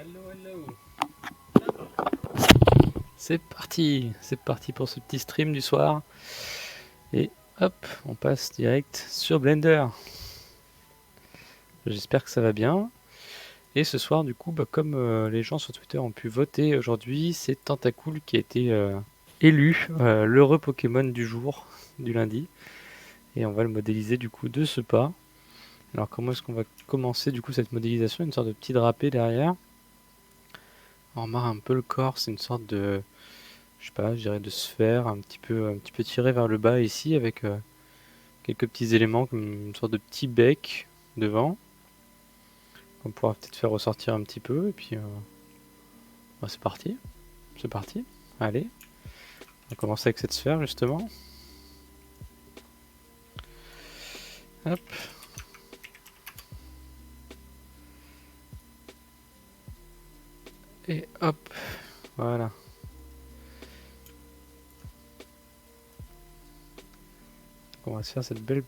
Hello, hello. C'est parti pour ce petit stream du soir. Et hop, on passe direct sur Blender. J'espère que ça va bien. Et ce soir, du coup, comme les gens sur Twitter ont pu voter aujourd'hui, c'est Tentacool qui a été élu l'heureux Pokémon du jour, du lundi. Et on va le modéliser du coup de ce pas. Alors comment est-ce qu'on va commencer du coup cette modélisation? Une sorte de petit drapé derrière. On remarque un peu le corps, c'est une sorte de, je sais pas, je dirais de sphère, un petit peu tiré vers le bas ici, avec quelques petits éléments comme une sorte de petit bec devant, qu'on pourra peut-être faire ressortir un petit peu, et puis c'est parti, allez, on va commencer avec cette sphère justement, hop, et hop, voilà. On va se faire cette belle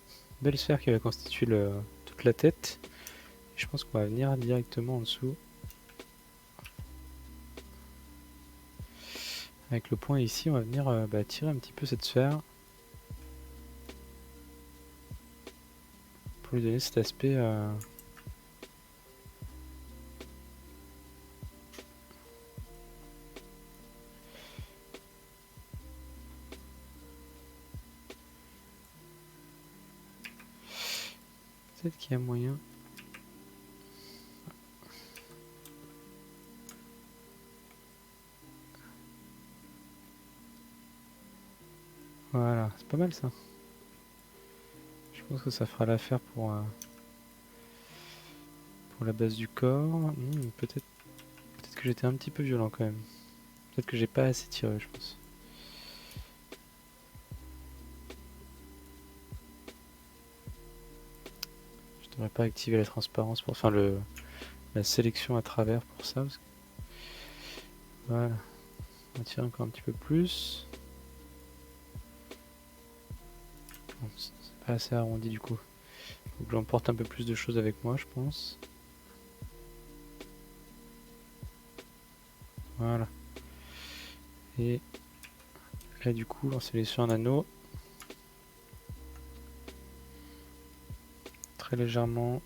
sphère qui va constituer toute la tête. Je pense qu'on va venir directement en dessous. Avec le point ici, on va venir tirer un petit peu cette sphère. Pour lui donner cet aspect... Peut-être qu'il y a moyen... Voilà, c'est pas mal ça. Je pense que ça fera l'affaire pour la base du corps. Peut-être que j'étais un petit peu violent quand même. Peut-être que j'ai pas assez tiré, je pense. Je devrais pas activer la transparence pour... Enfin, la sélection à travers pour ça. Parce que... Voilà. On va tirer encore un petit peu plus. Bon, c'est pas assez arrondi du coup. Faut que j'emporte un peu plus de choses avec moi, je pense. Voilà. Et là du coup, on sélectionne un anneau. Très légèrement.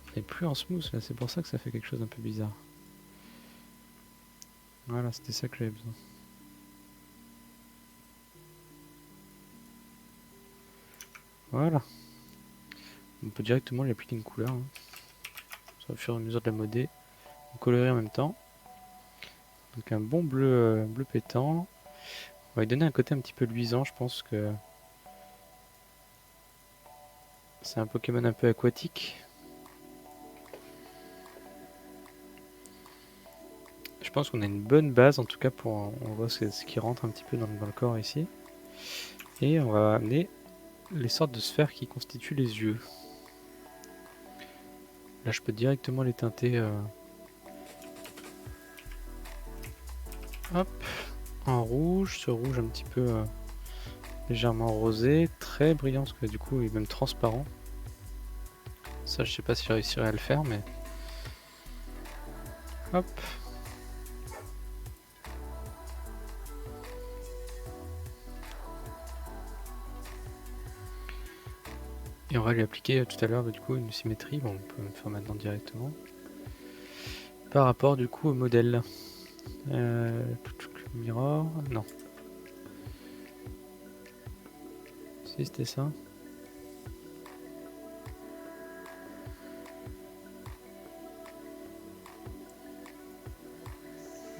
On n'est plus en smooth là, c'est pour ça que ça fait quelque chose d'un peu bizarre. Voilà, c'était ça que j'avais besoin. Voilà. On peut directement lui appliquer une couleur. Hein. Au fur et à mesure de la modée. On colorer en même temps. Donc un bon bleu, bleu pétant. On va lui donner un côté un petit peu luisant, je pense que c'est un Pokémon un peu aquatique. Je pense qu'on a une bonne base en tout cas pour... On voit ce qui rentre un petit peu dans le corps ici. Et on va amener les sortes de sphères qui constituent les yeux. Là je peux directement les teinter hop, en rouge, ce rouge un petit peu légèrement rosé, très brillant parce que du coup il est même transparent. Ça je sais pas si je réussirai à le faire mais... Hop. Et on va lui appliquer tout à l'heure du coup une symétrie, bon on peut le faire maintenant directement. Par rapport du coup au modèle. Mirror, non. Si c'était ça.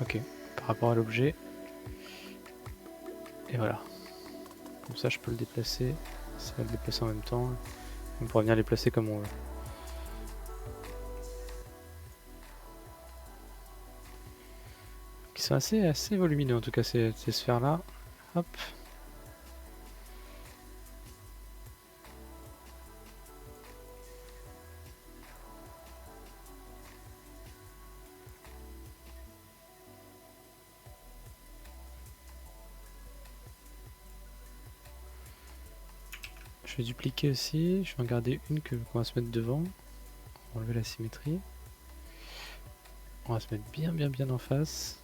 Ok, par rapport à l'objet. Et voilà. Comme ça je peux le déplacer. Ça va le déplacer en même temps. On pourra venir les placer comme on veut. Qui sont assez volumineux en tout cas ces sphères là. Hop. Je vais dupliquer aussi. Je vais en garder une qu'on va se mettre devant. On va enlever la symétrie. On va se mettre bien en face.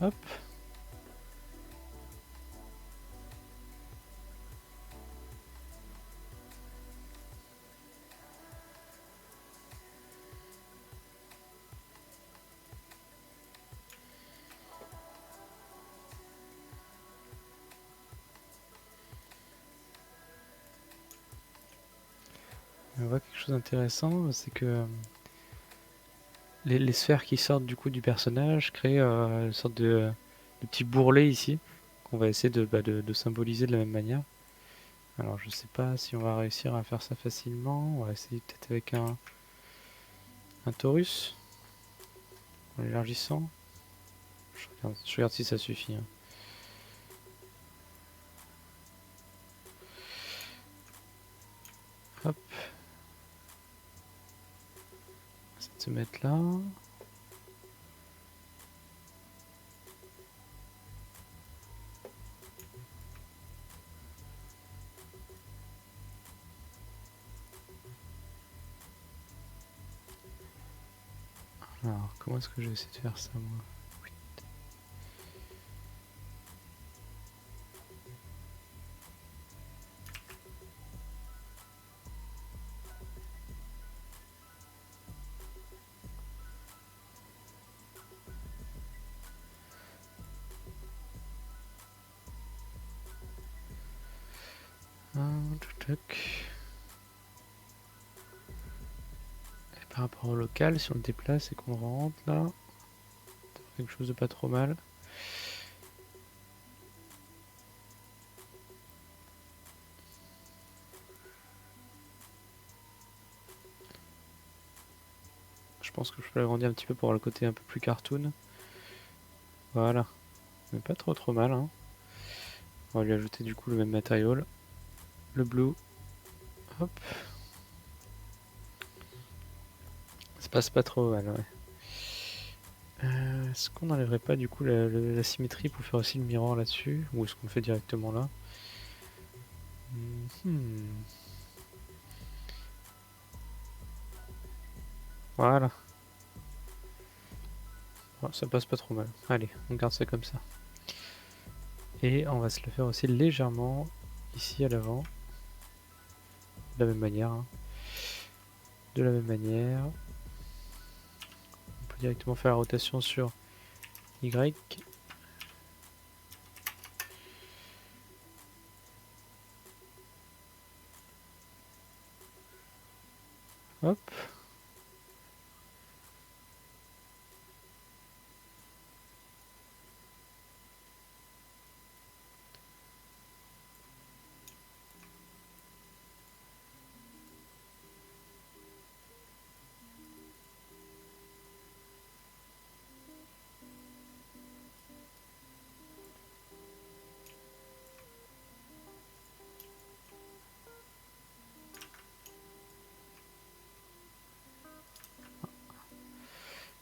Hop. On voit quelque chose d'intéressant, c'est que les sphères qui sortent du coup du personnage créent une sorte de petit bourrelet ici, qu'on va essayer de symboliser de la même manière. Alors je sais pas si on va réussir à faire ça facilement, on va essayer peut-être avec un torus, en l'élargissant. Je regarde si ça suffit. Hein. Hop. On va essayer de se mettre là. Alors, comment est-ce que je vais essayer de faire ça, moi? Oui. Et par rapport au local, si on le déplace et qu'on rentre là, quelque chose de pas trop mal. Je pense que je peux l'agrandir un petit peu pour avoir le côté un peu plus cartoon. Voilà. Mais pas trop mal. Hein. On va lui ajouter du coup le même matériau. Le blue. Hop. Ça passe pas trop mal, ouais. Est-ce qu'on n'enlèverait pas du coup la symétrie pour faire aussi le miroir là-dessus? Ou est-ce qu'on le fait directement là? Voilà. Oh, ça passe pas trop mal. Allez, on garde ça comme ça. Et on va se le faire aussi légèrement ici à l'avant. De la même manière. Hein. De la même manière. On peut directement faire la rotation sur Y. Hop.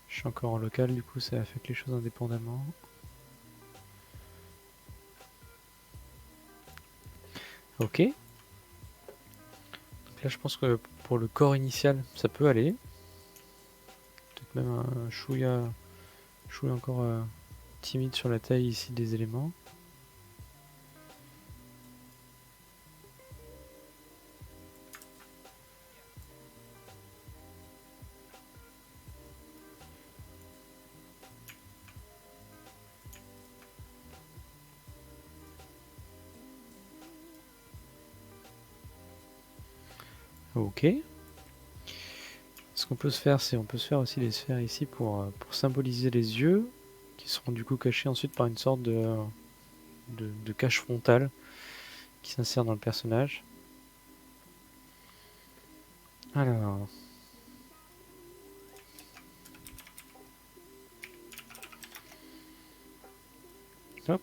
Je suis encore en local, du coup ça affecte les choses indépendamment. Ok. Donc là je pense que pour le corps initial ça peut aller. Peut-être même un chouïa encore timide sur la taille ici des éléments. Ok. Ce qu'on peut se faire, c'est on peut se faire aussi des sphères ici pour symboliser les yeux, qui seront du coup cachés ensuite par une sorte de cache frontale qui s'insère dans le personnage. Alors. Hop.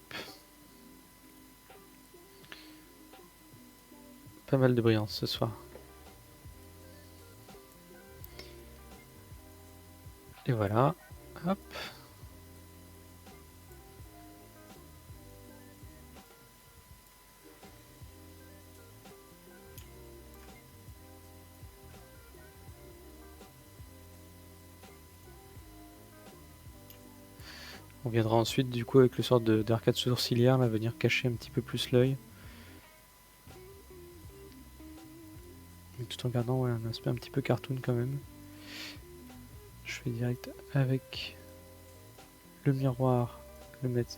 Pas mal de brillance ce soir. Et voilà. Hop. On viendra ensuite du coup avec le sort d'arcade sourcilière là, venir cacher un petit peu plus l'œil. Tout en gardant un aspect un petit peu cartoon quand même. Je fais direct avec le miroir, le mettre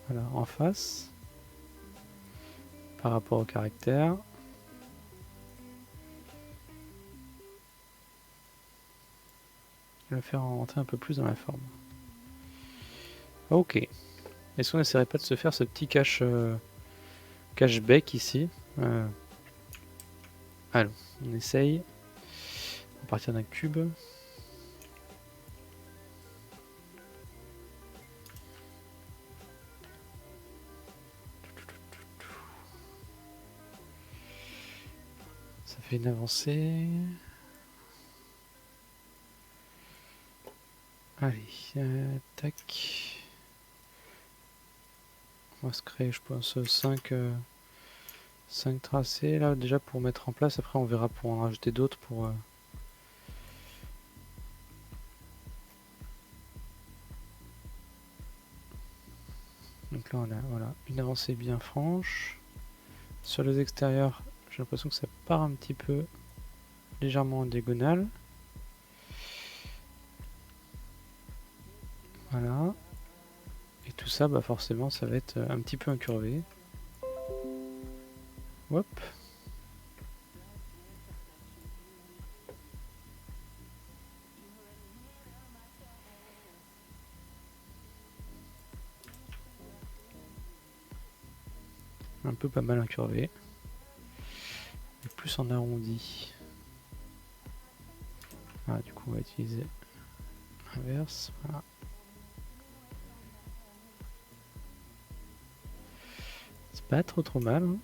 voilà, en face par rapport au caractère. Le faire rentrer un peu plus dans la forme. Ok. Est-ce qu'on n'essaierait pas de se faire ce petit cache-bec ici Allons, on essaye. À partir d'un cube. Ça fait une avancée. Allez, tac. On va se créer, je pense, 5 tracés là déjà pour mettre en place. Après, on verra pour en rajouter d'autres pour. Donc là, on a voilà, une avancée bien franche. Sur les extérieurs, j'ai l'impression que ça part un petit peu légèrement en diagonale. Voilà. Et tout ça, bah forcément, ça va être un petit peu incurvé. Hop. Un peu pas mal incurvé. Et plus en arrondi. Ah, du coup, on va utiliser l'inverse. Voilà. C'est pas trop mal. Hein.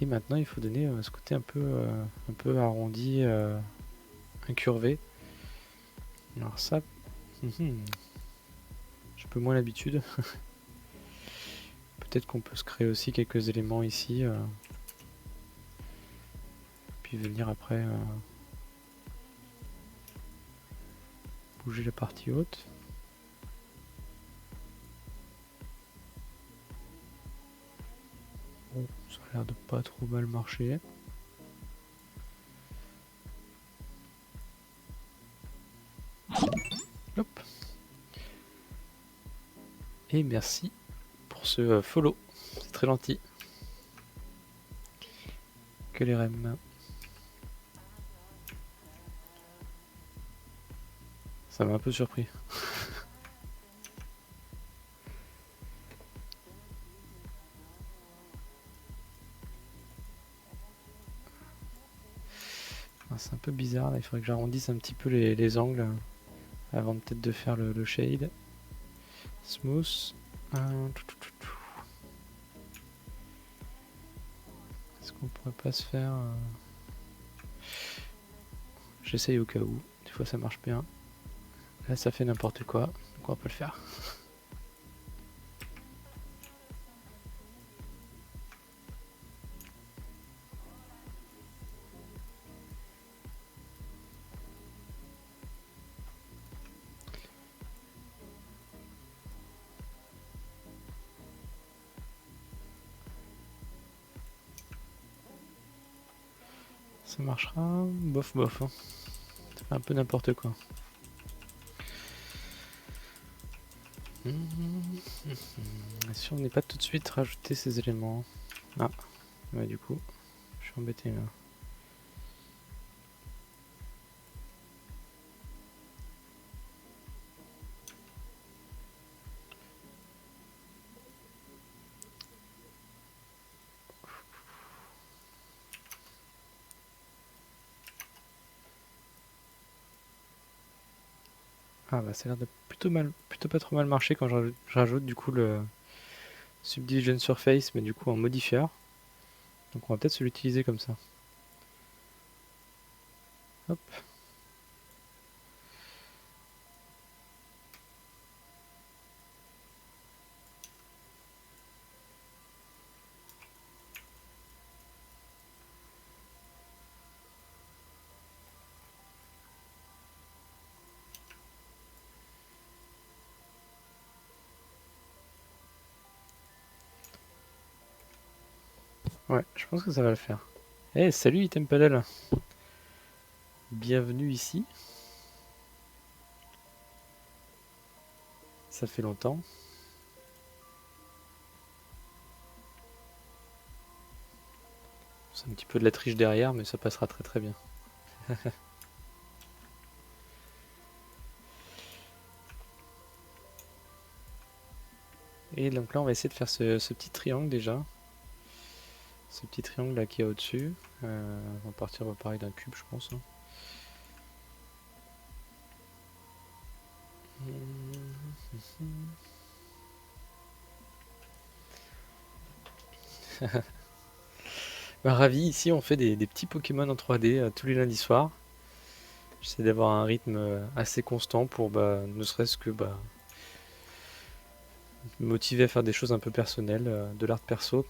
Et maintenant, il faut donner ce côté un peu arrondi, incurvé. Alors ça, j'ai un peu moins l'habitude. Peut-être qu'on peut se créer aussi quelques éléments ici. Puis venir après bouger la partie haute. Bon, ça a l'air de pas trop mal marcher. Hop. Et merci pour ce follow. C'est très gentil. Que les rem. Ça m'a un peu surpris. C'est un peu bizarre là, il faudrait que j'arrondisse un petit peu les angles avant peut-être de faire le shade. Smooth. Est-ce qu'on pourrait pas se faire... J'essaye au cas où, des fois ça marche bien. Là ça fait n'importe quoi, donc on va pas le faire. Ça marchera, bof bof. Hein. Ça fait un peu n'importe quoi. Si on n'est pas tout de suite rajouter ces éléments. Ah, ouais, du coup, je suis embêté là. Ah bah ça a l'air de plutôt pas trop mal marcher quand je rajoute du coup le Subdivision Surface, mais du coup en modifieur. Donc on va peut-être se l'utiliser comme ça. Hop. Ouais, je pense que ça va le faire. Eh, salut Item Paddle. Bienvenue ici. Ça fait longtemps. C'est un petit peu de la triche derrière, mais ça passera très très bien. Et donc là, on va essayer de faire ce petit triangle déjà. Ce petit triangle là qui est au-dessus. On va partir pareil d'un cube, je pense. Bah, ravi, ici on fait des petits Pokémon en 3D tous les lundis soirs. J'essaie d'avoir un rythme assez constant pour ne serait-ce que me motiver à faire des choses un peu personnelles, de l'art perso.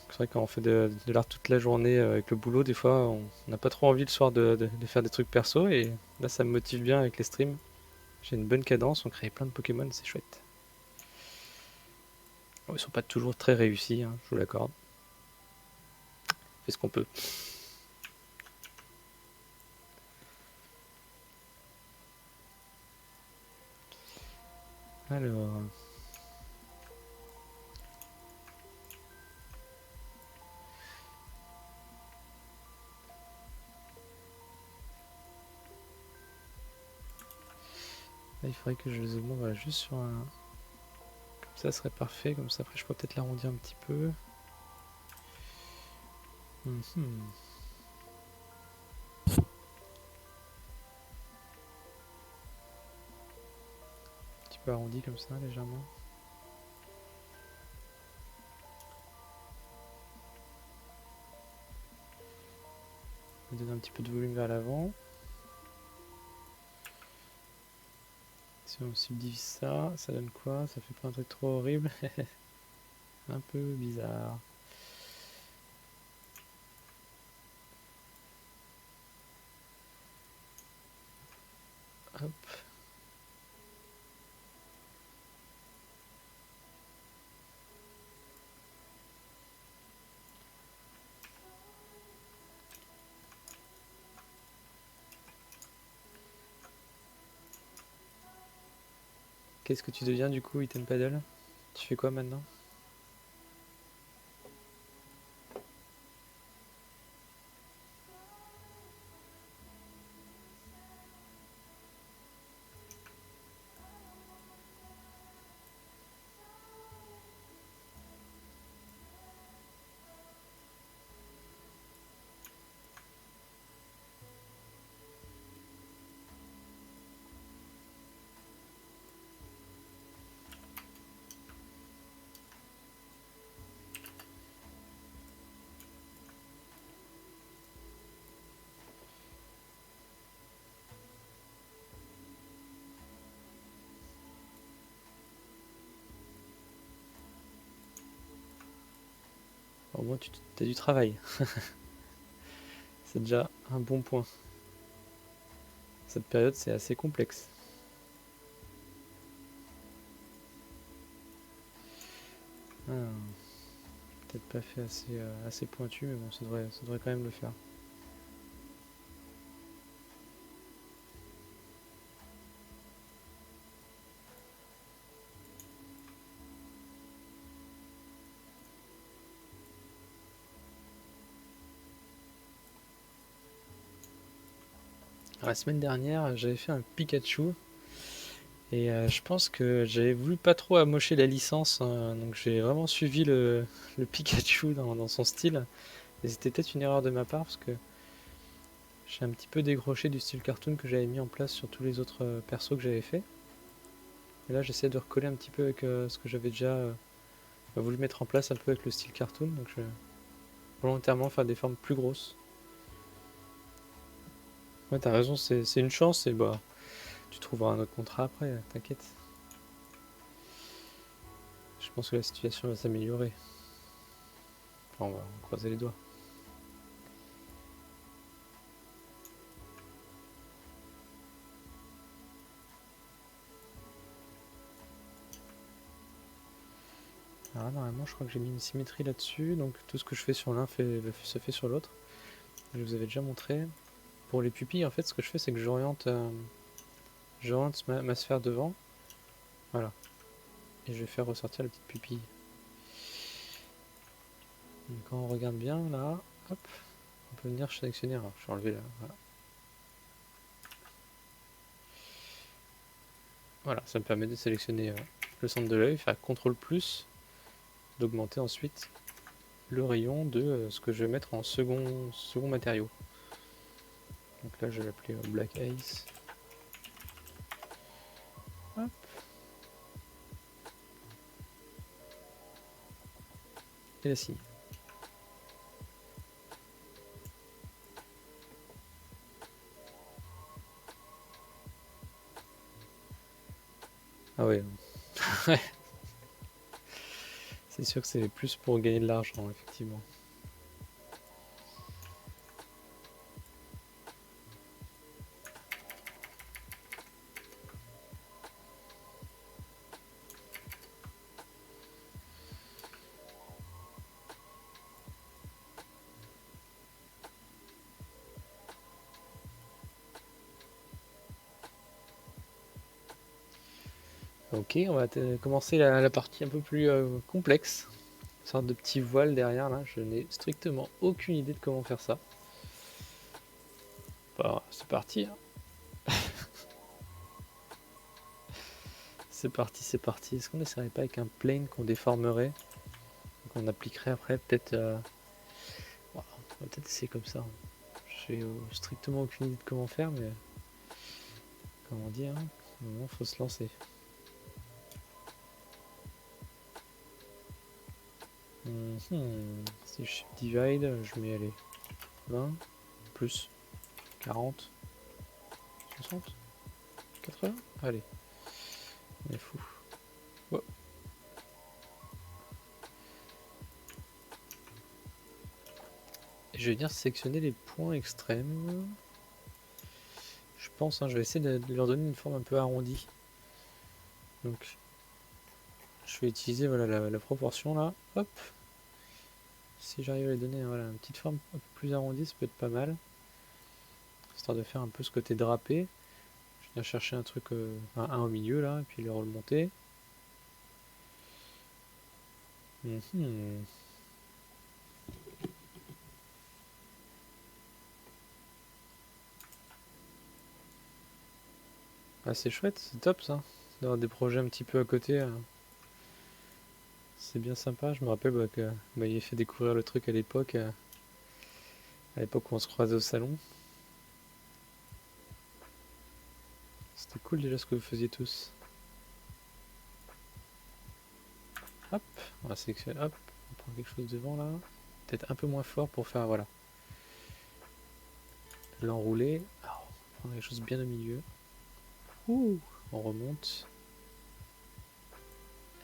C'est vrai que quand on fait de l'art toute la journée avec le boulot, des fois on n'a pas trop envie le soir de faire des trucs perso et là ça me motive bien avec les streams. J'ai une bonne cadence, on crée plein de Pokémon, c'est chouette. Bon, ils sont pas toujours très réussis, hein, je vous l'accorde. On fait ce qu'on peut. Alors, là, il faudrait que je zoome voilà, juste sur un. Comme ça serait parfait, comme ça après je pourrais peut-être l'arrondir un petit peu. Mhm. Un petit peu arrondi comme ça, légèrement. On donne un petit peu de volume vers l'avant. Si on subdivise ça, ça donne quoi? Ça fait pas un truc trop horrible? Un peu bizarre. Hop. Qu'est-ce que tu deviens du coup, Item Paddle? Tu fais quoi maintenant? Au moins tu as du travail. C'est déjà un bon point. Cette période c'est assez complexe. Ah, peut-être pas fait assez pointu, mais bon, ça devrait quand même le faire. Alors, la semaine dernière, j'avais fait un Pikachu. Et je pense que j'avais voulu pas trop amocher la licence, hein, donc j'ai vraiment suivi le Pikachu dans son style. Et c'était peut-être une erreur de ma part parce que j'ai un petit peu décroché du style cartoon que j'avais mis en place sur tous les autres persos que j'avais fait. Et là j'essaie de recoller un petit peu avec ce que j'avais déjà voulu mettre en place un peu avec le style cartoon, donc je vais volontairement faire des formes plus grosses. Ouais, t'as raison, c'est une chance et bah tu trouveras un autre contrat après, t'inquiète. Je pense que la situation va s'améliorer. Enfin, on va croiser les doigts. Alors normalement je crois que j'ai mis une symétrie là-dessus, donc tout ce que je fais sur l'un se fait sur l'autre. Je vous avais déjà montré. Pour les pupilles en fait ce que je fais c'est que j'oriente ma sphère devant. Voilà. Et je vais faire ressortir la petite pupille. Donc quand on regarde bien là, hop, on peut venir sélectionner. Alors je vais enlever là. Voilà. Voilà, ça me permet de sélectionner le centre de l'œil, faire CTRL plus, d'augmenter ensuite le rayon de ce que je vais mettre en second matériau. Donc là je vais l'appeler Black Ice. Hop. Et la signe. Ah ouais. C'est sûr que c'est plus pour gagner de l'argent, effectivement. Ok, on va commencer la partie un peu plus complexe. Une sorte de petit voile derrière là, je n'ai strictement aucune idée de comment faire ça. Bon, c'est parti. Hein. C'est parti, c'est parti. Est-ce qu'on n'essaierait pas avec un plane qu'on déformerait, qu'on appliquerait après peut-être on va peut-être essayer comme ça. J'ai strictement aucune idée de comment faire, mais comment dire, hein, au moment faut se lancer. Si je divide, je mets aller 20 plus 40, 60, 80. Allez, on est fou. Oh. Et je vais venir sélectionner les points extrêmes. Je pense, hein, je vais essayer de leur donner une forme un peu arrondie. Donc, je vais utiliser voilà, la proportion là. Hop. Si j'arrive à les donner voilà, une petite forme un peu plus arrondie, ça peut être pas mal. Histoire de faire un peu ce côté drapé. Je viens chercher un truc, un au milieu là, et puis le remonter. Ah, c'est chouette, c'est top ça, d'avoir des projets un petit peu à côté. C'est bien sympa, je me rappelle que m'avait fait découvrir le truc à l'époque où on se croisait au salon. C'était cool déjà ce que vous faisiez tous. Hop, on va sélectionner, hop, on prend quelque chose devant là. Peut-être un peu moins fort pour faire, voilà. L'enrouler. Alors, on va prendre quelque chose bien au milieu. Ouh, on remonte.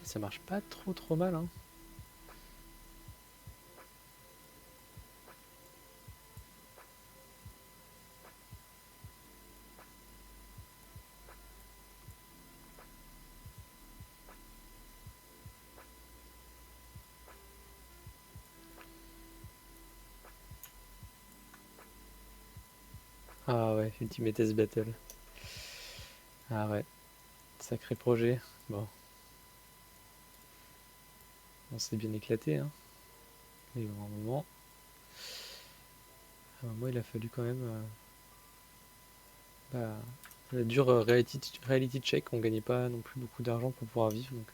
Et ça marche pas trop mal, hein. Ah ouais, Ultimate S Battle. Ah ouais, sacré projet. Bon, on s'est bien éclaté, hein. Et à un moment, il a fallu quand même la dure reality check. On gagnait pas non plus beaucoup d'argent pour pouvoir vivre, donc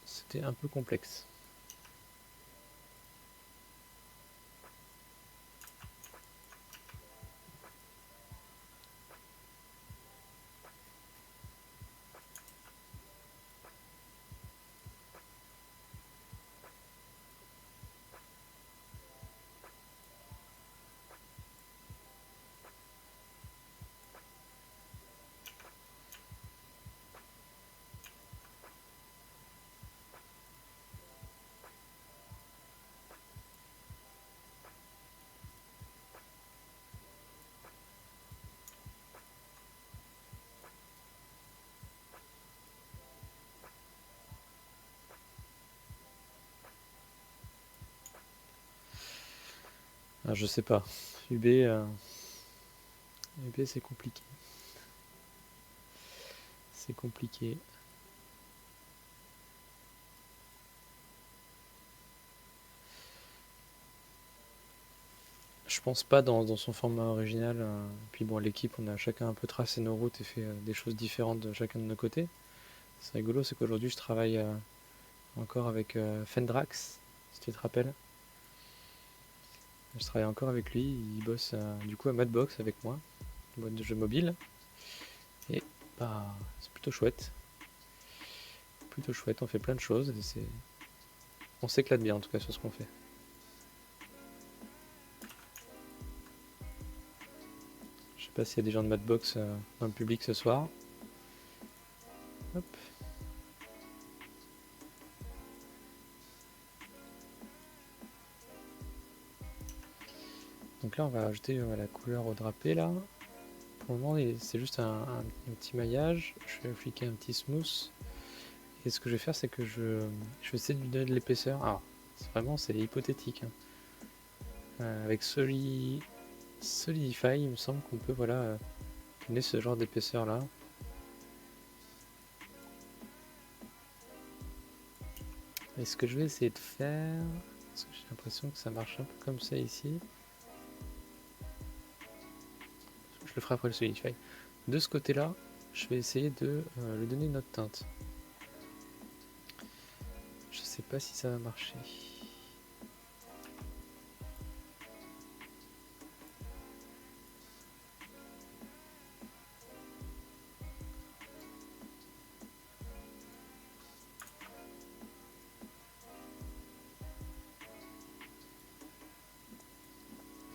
c'était un peu complexe. Ah, je sais pas. UB, UB c'est compliqué. C'est compliqué. Je pense pas dans son format original. Puis bon, l'équipe, on a chacun un peu tracé nos routes et fait des choses différentes de chacun de nos côtés. C'est rigolo, c'est qu'aujourd'hui je travaille encore avec Fendrax, si tu te rappelles. Je travaille encore avec lui, il bosse du coup à Madbox avec moi, une boîte de jeux mobile. Et bah, c'est plutôt chouette. Plutôt chouette, on fait plein de choses. On s'éclate bien en tout cas sur ce qu'on fait. Je sais pas s'il y a des gens de Madbox dans le public ce soir. Hop. Donc là, on va ajouter la couleur au drapé là. Pour le moment, c'est juste un petit maillage. Je vais appliquer un petit smooth. Et ce que je vais faire, c'est que je vais essayer de lui donner de l'épaisseur. Alors, vraiment, c'est hypothétique. Hein. Avec Solidify, il me semble qu'on peut donner ce genre d'épaisseur là. Et ce que je vais essayer de faire, parce que j'ai l'impression que ça marche un peu comme ça ici. Je le ferai après le Solidify. De ce côté-là, je vais essayer de lui donner une autre teinte. Je sais pas si ça va marcher.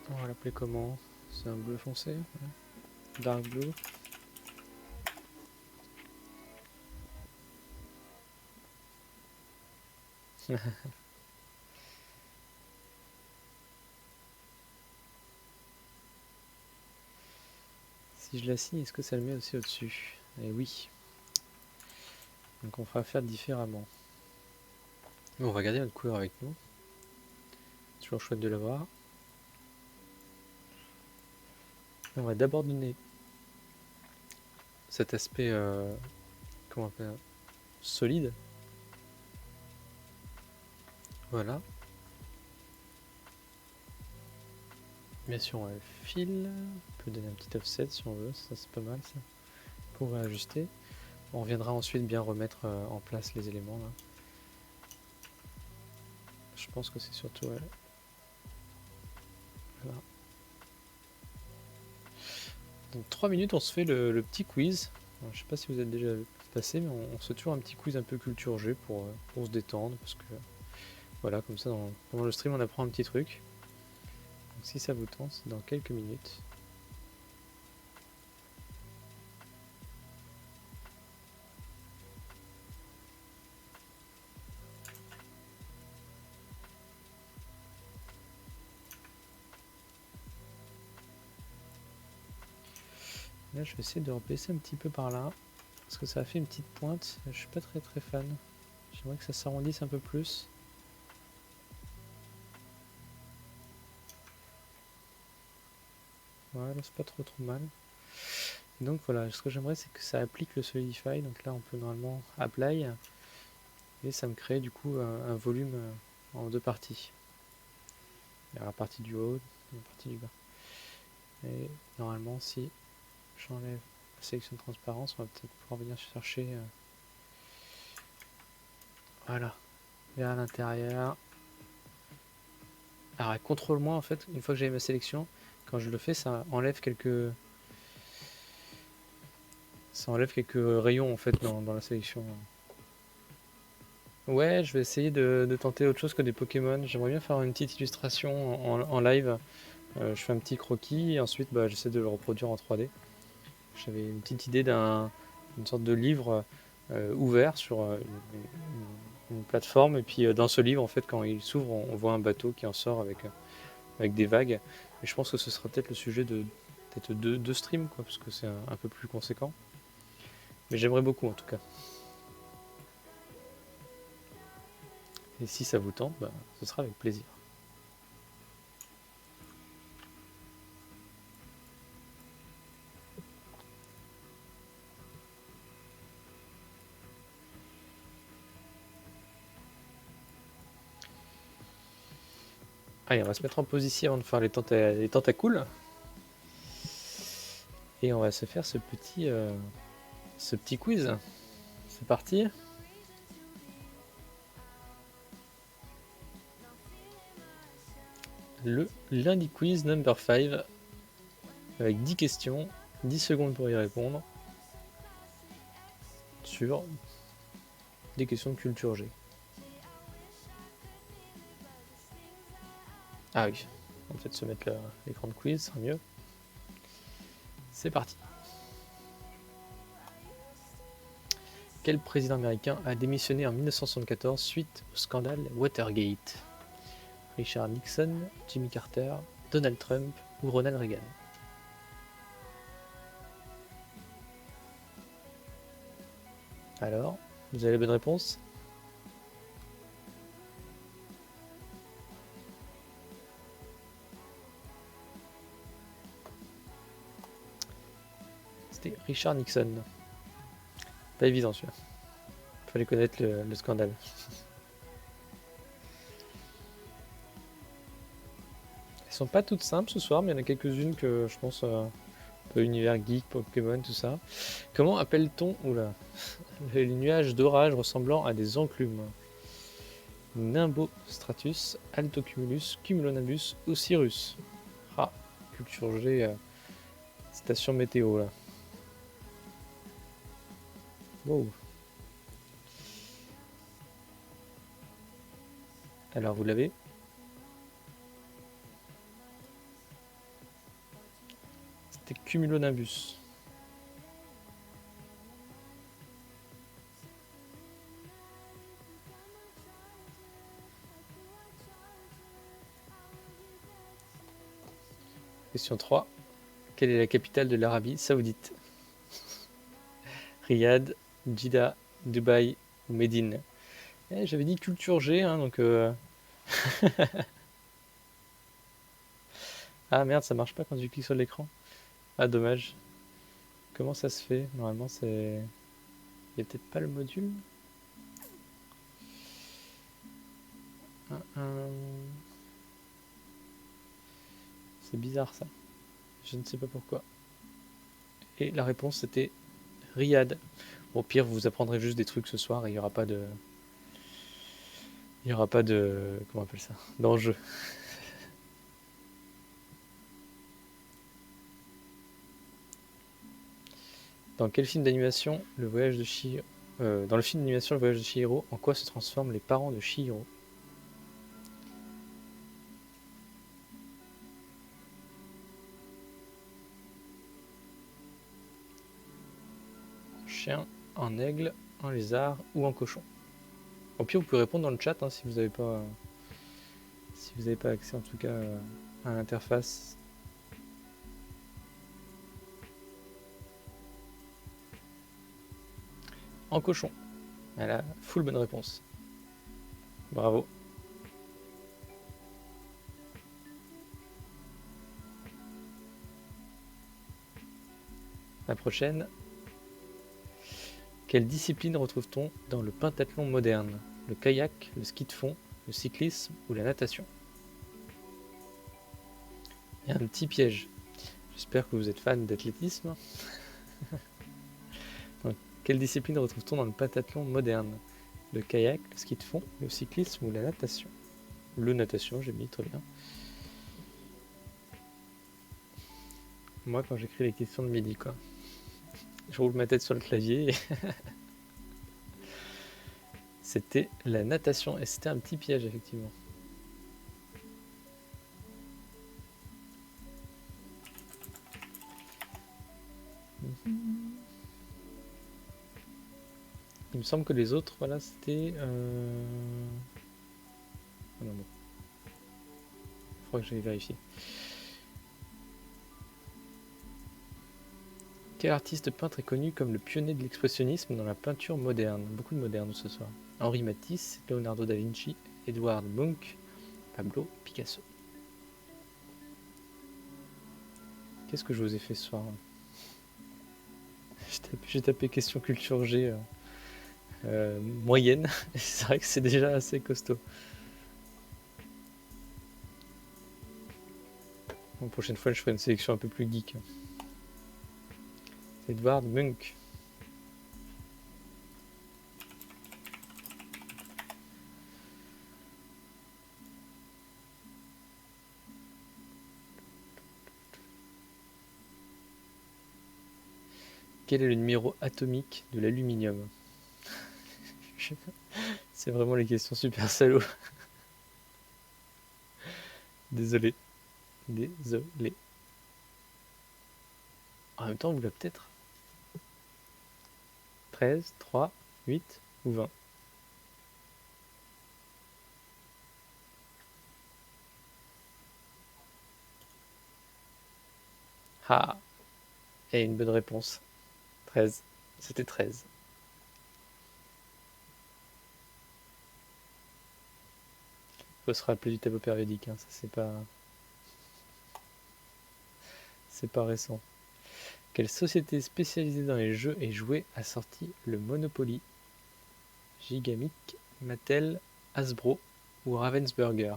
On va l'appeler comment? C'est un bleu foncé, ouais. Dark blue. Si je la signe, est-ce que ça le met aussi au-dessus? Eh oui. Donc on fera faire différemment. On va garder notre couleur avec nous. Toujours chouette de l'avoir. On va d'abord donner cet aspect comment on appelle, solide. Voilà. Bien sûr, on a le fil. On peut donner un petit offset si on veut. Ça, c'est pas mal ça. Pour réajuster. On reviendra ensuite bien remettre en place les éléments là. Je pense que c'est surtout voilà. Donc 3 minutes, on se fait le petit quiz. Alors, je sais pas si vous êtes déjà passé, mais on se fait toujours un petit quiz un peu culture G pour se détendre, parce que voilà, comme ça, pendant le stream, on apprend un petit truc. Donc si ça vous tente, c'est dans quelques minutes. Là, je vais essayer de rebaisser un petit peu par là, parce que ça a fait une petite pointe. Je suis pas très très fan. J'aimerais que ça s'arrondisse un peu plus. Voilà, c'est pas trop mal. Et donc voilà, ce que j'aimerais, c'est que ça applique le Solidify. Donc là, on peut normalement apply, et ça me crée du coup un volume en deux parties. Il y a la partie du haut et la partie du bas. Et normalement, si j'enlève la sélection de transparence, on va peut-être pouvoir venir chercher voilà, vers l'intérieur. Alors avec CTRL moins, en fait, une fois que j'ai ma sélection, quand je le fais, ça enlève quelques rayons en fait dans la sélection. Ouais, je vais essayer de tenter autre chose que des Pokémon. J'aimerais bien faire une petite illustration en live. Je fais un petit croquis et ensuite j'essaie de le reproduire en 3D. J'avais une petite idée d'une sorte de livre ouvert sur une plateforme, et puis dans ce livre, en fait, quand il s'ouvre, on voit un bateau qui en sort avec des vagues. Et je pense que ce sera peut-être le sujet de peut-être deux streams, quoi, parce que c'est un peu plus conséquent. Mais j'aimerais beaucoup en tout cas. Et si ça vous tente, ce sera avec plaisir. Allez, on va se mettre en position avant de faire les tentacoules. Et on va se faire ce petit quiz. C'est parti. Le lundi quiz number 5. Avec 10 questions, 10 secondes pour y répondre. Sur des questions de culture G. Ah oui, on va peut-être se mettre l'écran de quiz, ce sera mieux. C'est parti. Quel président américain a démissionné en 1974 suite au scandale Watergate? Richard Nixon, Jimmy Carter, Donald Trump ou Ronald Reagan? Alors, vous avez la bonne réponse? C'était Richard Nixon. Pas évident celui-là. Fallait connaître le scandale. Elles sont pas toutes simples ce soir, mais il y en a quelques-unes que je pense un peu univers geek, Pokémon, tout ça. Comment appelle-t-on les nuages d'orage ressemblant à des enclumes? Nimbostratus, Altocumulus, Cumulonimbus ou Cirrus? Ah, culture G, station météo là. Wow. Alors vous l'avez? C'était Cumulonimbus. Question 3. Quelle est la capitale de l'Arabie Saoudite? Riyad, Jeddah, Dubaï ou Médine? J'avais dit culture G, hein, donc... Ah merde, ça marche pas quand tu cliques sur l'écran. Ah dommage. Comment ça se fait? Normalement c'est... Il y a peut-être pas le module? C'est bizarre ça. Je ne sais pas pourquoi. Et la réponse c'était Riyad. Au pire, vous apprendrez juste des trucs ce soir et il n'y aura pas de... Il n'y aura pas de... Comment on appelle ça? D'enjeu. Dans quel film d'animation le voyage de Chihiro... dans le film d'animation Le Voyage de Chihiro, en quoi se transforment les parents de Chihiro? En chien, en aigle, en lézard ou en cochon? Au pire, vous pouvez répondre dans le chat hein, si vous n'avez pas... Si vous n'avez pas accès en tout cas à l'interface. En cochon. Voilà, full bonne réponse. Bravo. La prochaine. Quelle discipline retrouve-t-on dans le pentathlon moderne? Le kayak, le ski de fond, le cyclisme ou la natation? Il y a un petit piège. J'espère que vous êtes fan d'athlétisme. Quelle discipline retrouve-t-on dans le pentathlon moderne? Le kayak, le ski de fond, le cyclisme ou la natation? Le natation, j'ai mis, très bien. Moi, quand j'écris les questions de midi, quoi. Je roule ma tête sur le clavier. C'était la natation et c'était un petit piège, effectivement. Il me semble que les autres, voilà, c'était... Ah non, bon. Il faudra que j'aille vérifier. Quel artiste peintre est connu comme le pionnier de l'expressionnisme dans la peinture moderne? Beaucoup de modernes ce soir. Henri Matisse, Leonardo da Vinci, Edward Munch, Pablo Picasso. Qu'est-ce que je vous ai fait ce soir? J'ai tapé question culture G moyenne. C'est vrai que c'est déjà assez costaud. La prochaine fois, je ferai une sélection un peu plus geek. Edward Munch. Quel est le numéro atomique de l'aluminium? C'est vraiment les questions super salauds. Désolé. Désolé. En même temps, vous l'avez peut-être. 13, 3, 8 ou 20. Ah, et une bonne réponse. 13. C'était 13. Faut se rappeler du tableau périodique, hein. Ça c'est pas récent. Quelle société spécialisée dans les jeux et jouets a sorti le Monopoly? Gigamic, Mattel, Hasbro ou Ravensburger?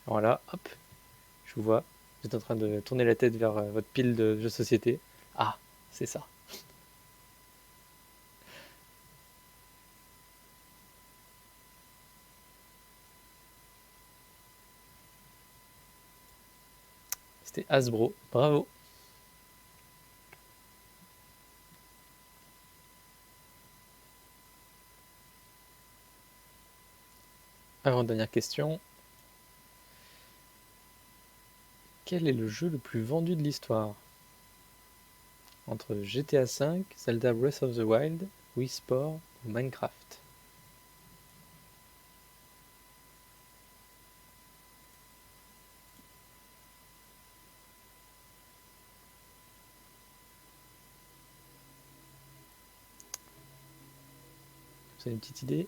Alors là, hop, je vous vois. Vous êtes en train de tourner la tête vers votre pile de jeux de société. Ah, c'est ça. C'était Hasbro. Bravo. Avant-dernière question. Quel est le jeu le plus vendu de l'histoire? Entre GTA V, Zelda Breath of the Wild, Wii Sport ou Minecraft? Vous avez une petite idée?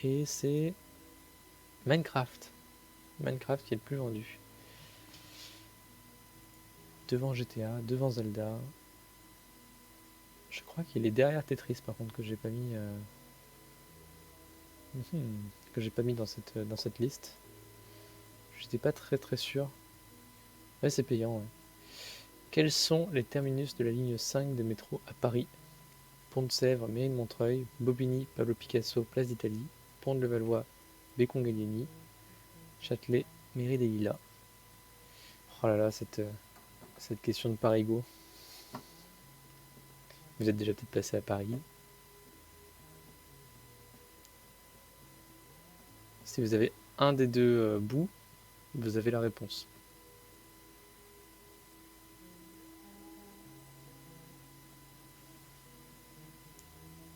Et c'est Minecraft. Minecraft qui est le plus vendu. Devant GTA, devant Zelda. Je crois qu'il est derrière Tetris par contre que j'ai pas mis que j'ai pas mis dans cette liste. J'étais pas très sûr. Ouais, c'est payant. Ouais. Quels sont les terminus de la ligne 5 de métro à Paris? Pont de Sèvres, Mairie de Montreuil, Bobigny, Pablo Picasso, Place d'Italie, Pont de Levallois, Bécon Gallieni, Châtelet, Mairie des Lilas. Oh là là, cette question de Parigo. Vous êtes déjà peut-être passé à Paris. Si vous avez un des deux bouts, vous avez la réponse.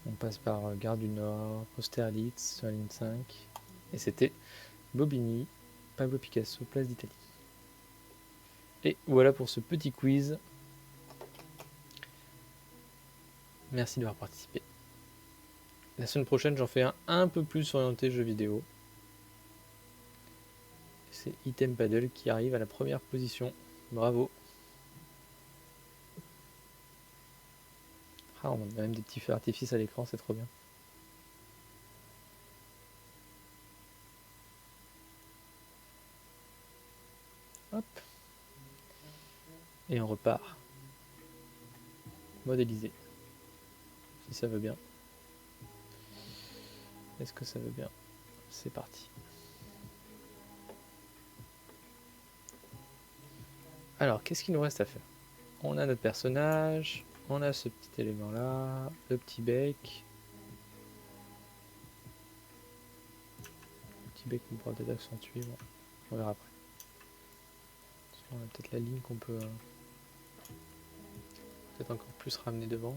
On passe par Gare du Nord, Austerlitz sur la ligne 5. Et c'était Bobigny, Pablo Picasso, Place d'Italie. Et voilà pour ce petit quiz. Merci d'avoir participé. La semaine prochaine, j'en fais un peu plus orienté jeux vidéo. C'est Item Paddle qui arrive à la première position. Bravo. Ah, on a même des petits feux d'artifice à l'écran, c'est trop bien. Hop. Et on repart. Modéliser. Si ça veut bien. Est-ce que ça veut bien? C'est parti. Alors, qu'est-ce qu'il nous reste à faire? On a notre personnage, on a ce petit élément là, le petit bec. Le petit bec qu'on pourra peut-être accentuer, bon, on verra après. On a peut-être la ligne qu'on peut peut-être encore plus ramener devant.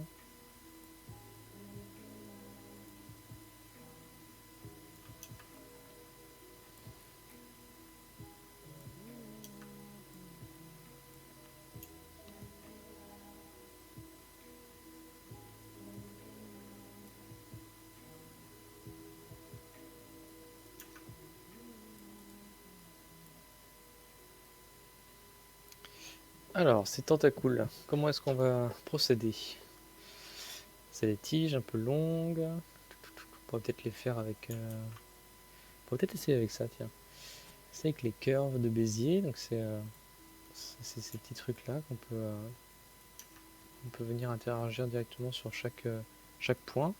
Alors, ces tentacules, comment est-ce qu'on va procéder? C'est des tiges un peu longues. On pourrait peut-être les faire avec... On pourrait peut-être essayer avec ça, tiens. C'est avec les curves de Bézier, donc c'est C'est ces petits trucs là on peut venir interagir directement sur chaque point,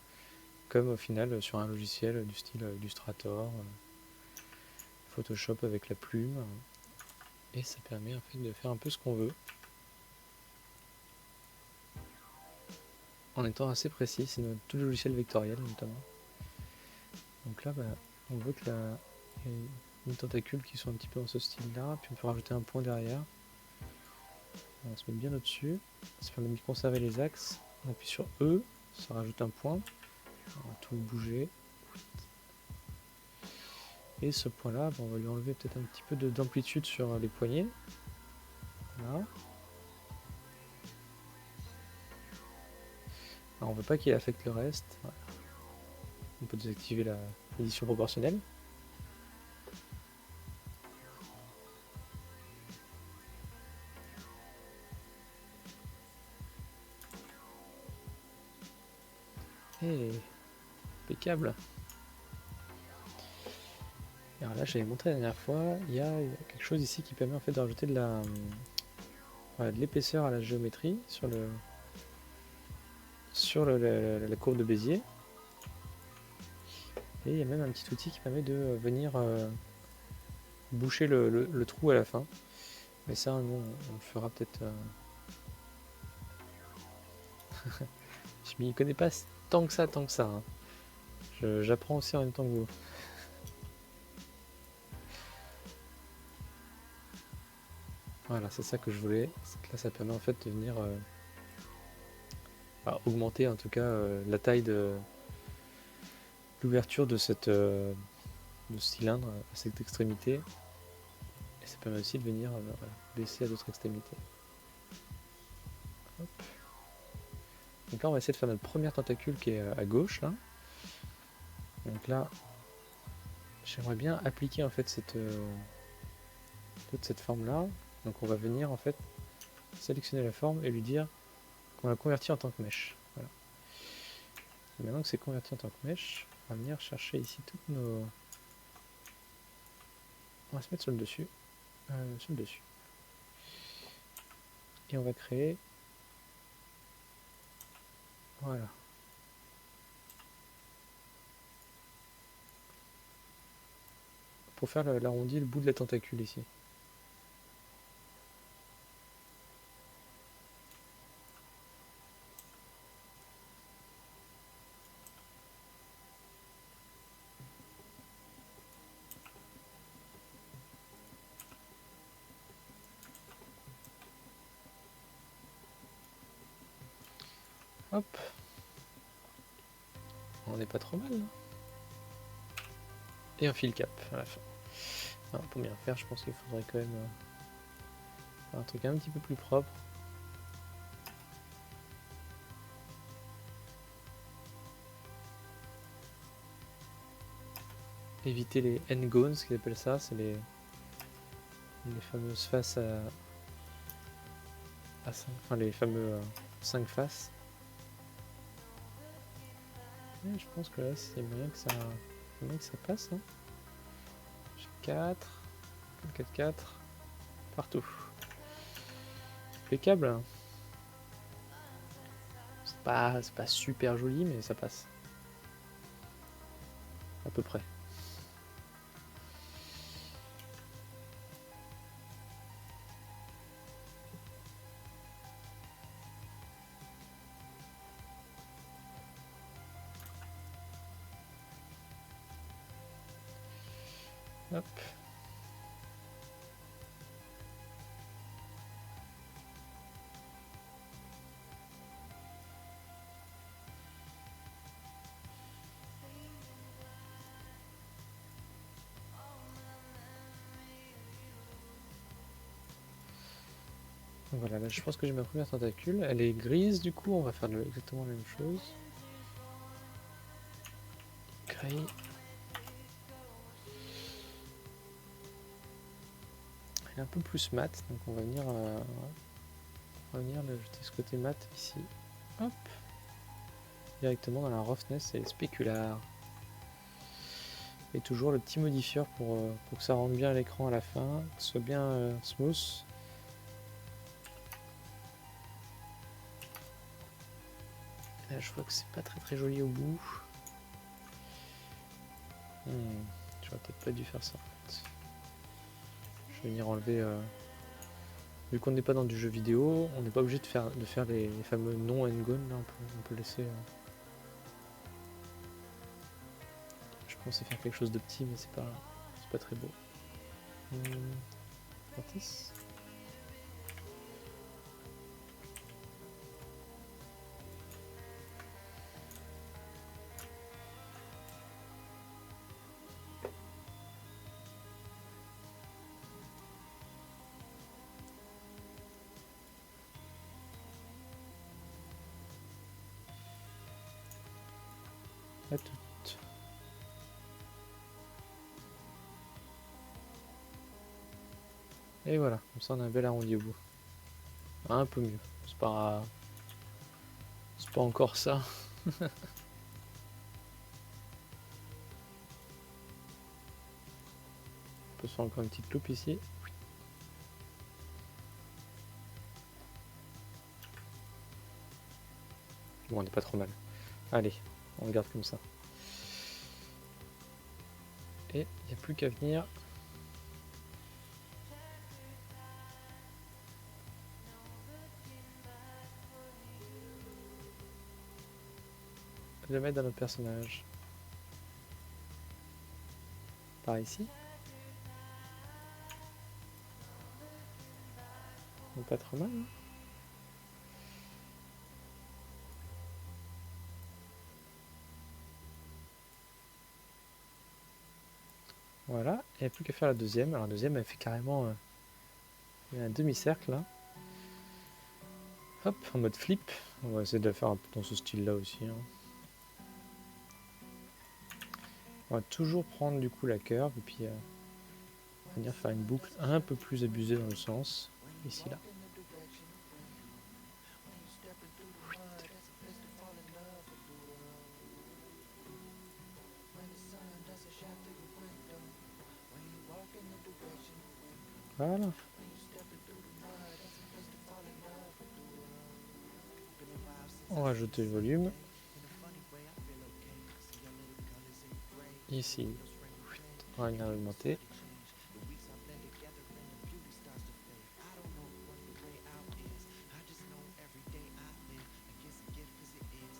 comme au final sur un logiciel du style Illustrator, Photoshop avec la plume, et ça permet en fait de faire un peu ce qu'on veut en étant assez précis. C'est tout le logiciel vectoriel notamment. Donc là, on veut que y ait une tentacule qui soit un petit peu dans ce style-là, puis on peut rajouter un point derrière. On va se mettre bien au-dessus. Ça permet de conserver les axes. On appuie sur E, ça rajoute un point. On va tout bouger. Et ce point-là, on va lui enlever peut-être un petit peu d'amplitude sur les poignets. Voilà. Alors on veut pas qu'il affecte le reste. Voilà. On peut désactiver l'édition proportionnelle. Et impeccable. Et alors là, j'avais montré la dernière fois, il y a quelque chose ici qui permet en fait de rajouter de l'épaisseur à la géométrie sur la courbe de Bézier. Et il y a même un petit outil qui permet de venir boucher le trou à la fin. Mais ça, nous, on le fera peut-être. Je m'y connais pas tant que ça. Hein. J'apprends aussi en même temps que vous. Voilà, c'est ça que je voulais. Là, ça permet en fait de venir augmenter en tout cas la taille de l'ouverture de ce cylindre à cette extrémité. Et ça permet aussi de venir baisser à d'autres extrémités. Hop. Donc là, on va essayer de faire notre première tentacule qui est à gauche là. Donc là, j'aimerais bien appliquer en fait toute cette forme là. Donc on va venir en fait sélectionner la forme et lui dire qu'on la convertit en tant que mèche. Voilà. Et maintenant que c'est converti en tant que mèche, on va venir chercher ici toutes nos... On va se mettre sur le dessus. Et on va créer... Voilà. Pour faire l'arrondi, le bout de la tentacule ici. Hop. On n'est pas trop mal. Hein. Et un fil cap à la fin. Alors, pour bien faire, je pense qu'il faudrait quand même faire un truc un petit peu plus propre. Éviter les n-gones, ce qu'ils appellent ça, c'est les fameuses faces enfin les fameux 5 faces. Et je pense que là, c'est moyen que ça passe. Hein. J'ai 4, 4, partout. Impeccable. Hein. C'est pas super joli, mais ça passe. À peu près. Hop. Voilà, là je pense que j'ai ma première tentacule. Elle est grise, du coup on va faire exactement la même chose. Gris. Elle est un peu plus mat, donc on va venir l'ajouter ce côté mat ici. Hop. Directement dans la roughness et les spéculars. Et toujours le petit modifieur pour que ça rentre bien à l'écran à la fin, que ce soit bien smooth. Je vois que c'est pas très joli au bout. J'aurais peut-être pas dû faire ça en fait. Je vais venir enlever... Vu qu'on n'est pas dans du jeu vidéo, on n'est pas obligé de faire les fameux non-endgone. Là, on peut laisser... Je pensais faire quelque chose de petit, mais c'est pas très beau. Artis. À toutes. Et voilà, comme ça on a un bel arrondi au bout. Un peu mieux. C'est pas encore ça. On peut se faire encore une petite loupe ici. Bon, on n'est pas trop mal. Allez, on regarde comme ça. Et il n'y a plus qu'à venir. Le mettre dans notre personnage. Par ici. Pas trop mal, hein. Voilà, il n'y a plus qu'à faire la deuxième. Alors la deuxième, elle fait carrément un demi-cercle là. Hop, en mode flip. On va essayer de la faire un peu dans ce style-là aussi, hein. On va toujours prendre du coup la curve et puis venir faire une boucle un peu plus abusée dans le sens. Ici, là. Voilà. On va rajouter le volume. Ici, on va venir augmenter.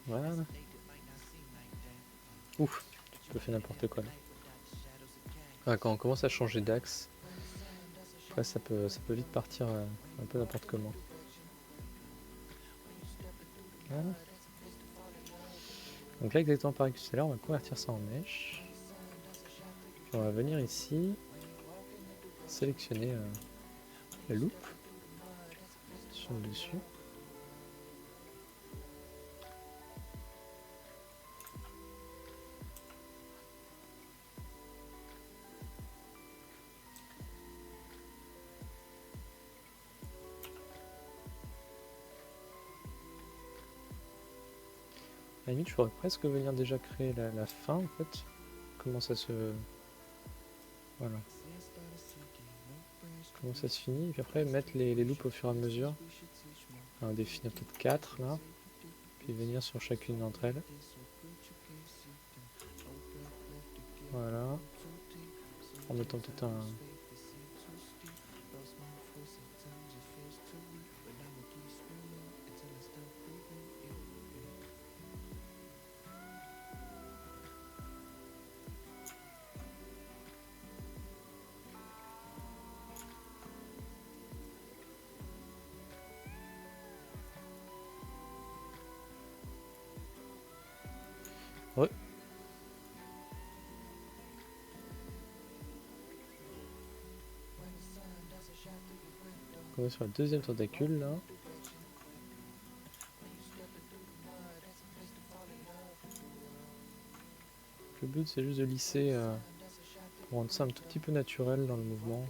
Voilà. Ouf, tu peux faire n'importe quoi là. Ah, quand on commence à changer d'axe, après ça peut vite partir un peu n'importe comment. Voilà. Donc là, exactement pareil que tout à l'heure, on va convertir ça en mèche. Puis on va venir ici, sélectionner la loupe sur le dessus. À la limite, je pourrais presque venir déjà créer la fin en fait. Comment ça se... Voilà. Comment ça se finit. Et puis après, mettre les loupes au fur et à mesure. On va définir peut-être 4 là. Puis venir sur chacune d'entre elles. Voilà. En mettant peut-être un... Ouais. On va sur la deuxième tentacule là. Le but c'est juste de lisser pour rendre ça un tout petit peu naturel dans le mouvement.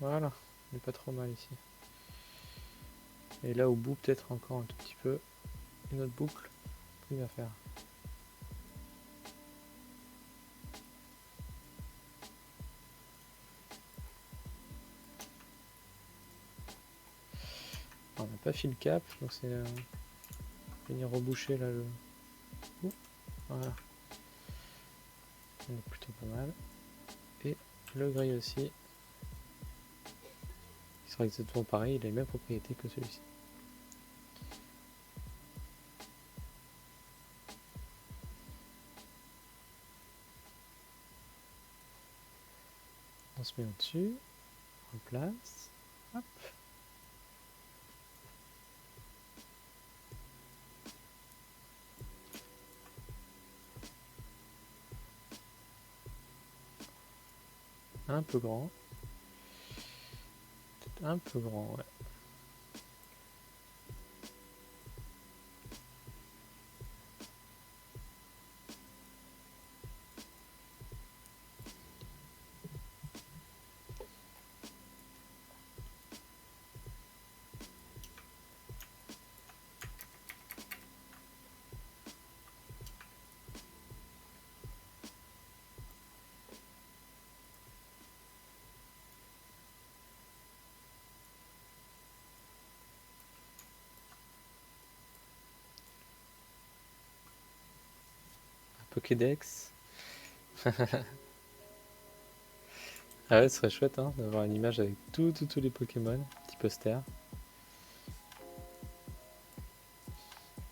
Voilà, on n'est pas trop mal ici. Et là au bout peut-être encore un tout petit peu une autre boucle. Il va faire. pas fait le cap, donc c'est venir reboucher là le... Ouh, voilà. On est plutôt pas mal. Et le gris aussi. Il sera exactement pareil, il a les mêmes propriétés que celui-ci. On se met au-dessus, on place, hop. Un peu grand. Peut-être un peu grand, ouais. Pokédex. Ah ouais, ce serait chouette hein, d'avoir une image avec tous les Pokémon, petit poster.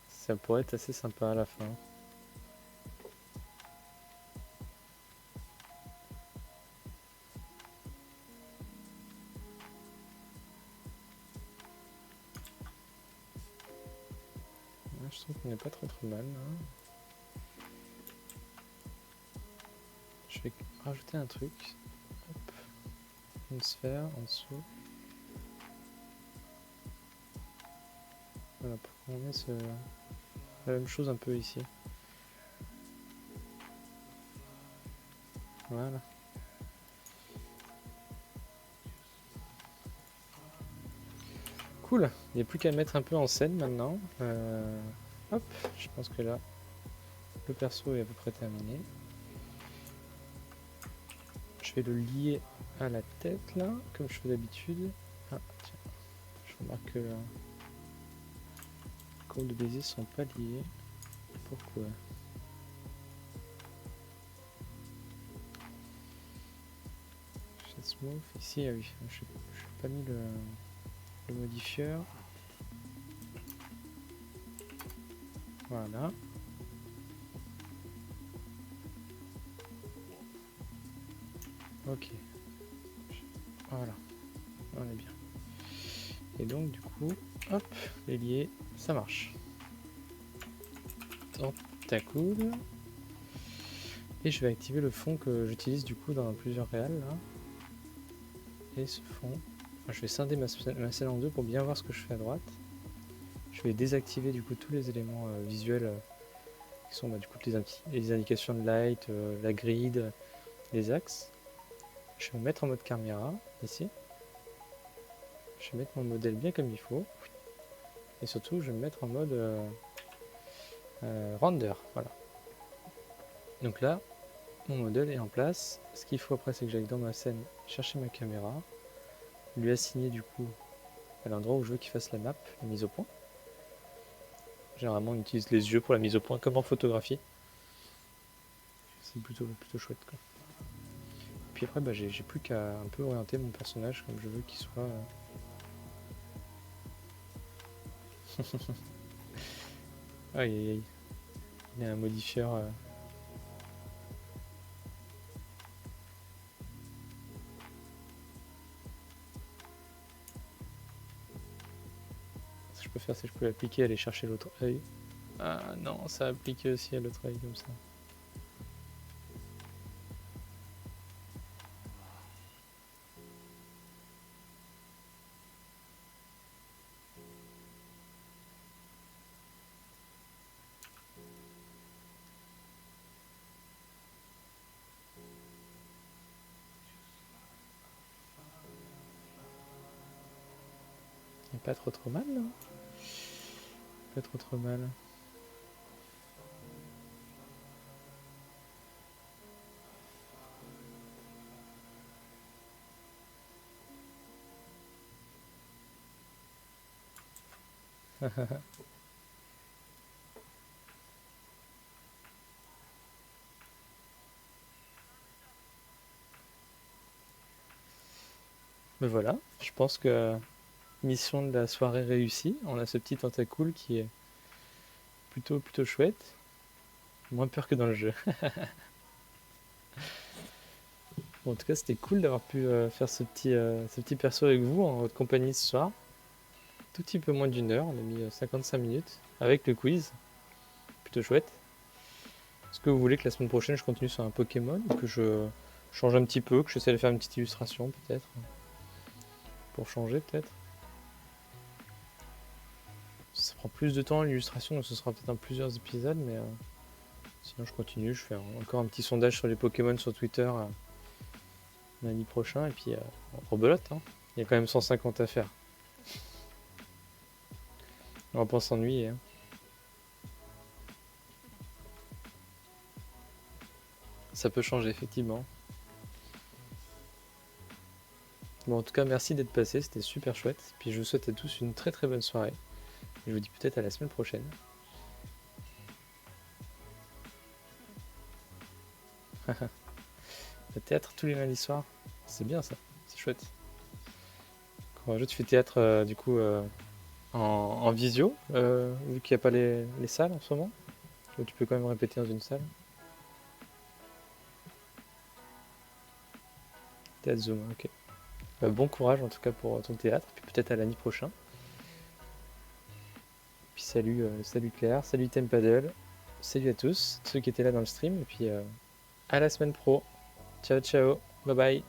Ça pourrait être assez sympa à la fin. Ouais, je trouve qu'on n'est pas trop mal là. Je vais rajouter un truc. Hop. Une sphère en dessous. Voilà, pour qu'on ait la même chose un peu ici. Voilà. Cool, il n'y a plus qu'à le mettre un peu en scène maintenant. Hop, je pense que là, le perso est à peu près terminé. Je vais le lier à la tête là, comme je fais d'habitude. Ah, tiens, je remarque que les courbes de baiser sont pas liées. Pourquoi? Smooth, ici, ah oui, je n'ai pas mis le modifieur. Voilà. Ok. Voilà. On est bien. Et donc du coup, hop, les liés, ça marche. Tentacool. Et je vais activer le fond que j'utilise du coup dans plusieurs réals là. Et ce fond, je vais scinder ma scène en deux pour bien voir ce que je fais à droite. Je vais désactiver du coup tous les éléments visuels qui sont du coup les indications de light, la grid, les axes. Je vais me mettre en mode caméra ici. Je vais mettre mon modèle bien comme il faut. Et surtout, je vais me mettre en mode render. Voilà. Donc là, mon modèle est en place. Ce qu'il faut après, c'est que j'aille dans ma scène chercher ma caméra, lui assigner du coup à l'endroit où je veux qu'il fasse la map, la mise au point. Généralement, on utilise les yeux pour la mise au point, comme en photographie. C'est plutôt chouette, quoi. Puis après, bah, j'ai plus qu'à un peu orienter mon personnage comme je veux qu'il soit. Aïe aïe aïe. Il y a un modifieur. Ce que je peux faire, c'est que je peux l'appliquer et aller chercher l'autre œil. Ah non, ça applique aussi à l'autre œil comme ça. Il pas trop mal là. Pas trop mal. Mais voilà, je pense que mission de la soirée réussie. On a ce petit tentacool qui est plutôt chouette. Moins peur que dans le jeu. Bon, en tout cas, c'était cool d'avoir pu faire ce petit perso avec vous en votre compagnie ce soir. Tout petit peu moins d'1 heure, on a mis 55 minutes avec le quiz. Plutôt chouette. Est-ce que vous voulez que la semaine prochaine je continue sur un Pokémon ou que je change un petit peu, que j'essaie de faire une petite illustration peut-être pour changer peut-être? Ça prend plus de temps l'illustration donc ce sera peut-être en plusieurs épisodes mais sinon je continue, je fais encore un petit sondage sur les Pokémon sur Twitter lundi prochain et puis on rebelote hein. Il y a quand même 150 à faire. On va pas s'ennuyer hein. Ça peut changer effectivement. Bon en tout cas merci d'être passé, c'était super chouette. Puis je vous souhaite à tous une très bonne soirée. Et je vous dis peut-être à la semaine prochaine. Le théâtre tous les lundis soirs, c'est bien ça, c'est chouette. Courageux, tu fais théâtre du coup en visio, vu qu'il n'y a pas les salles en ce moment. Ou tu peux quand même répéter dans une salle. Théâtre Zoom, ok. Bah, bon courage en tout cas pour ton théâtre, puis peut-être à l'année prochaine. Puis salut Claire, salut Tempaddle, salut à tous, ceux qui étaient là dans le stream, et puis à la semaine pro. Ciao ciao, bye bye.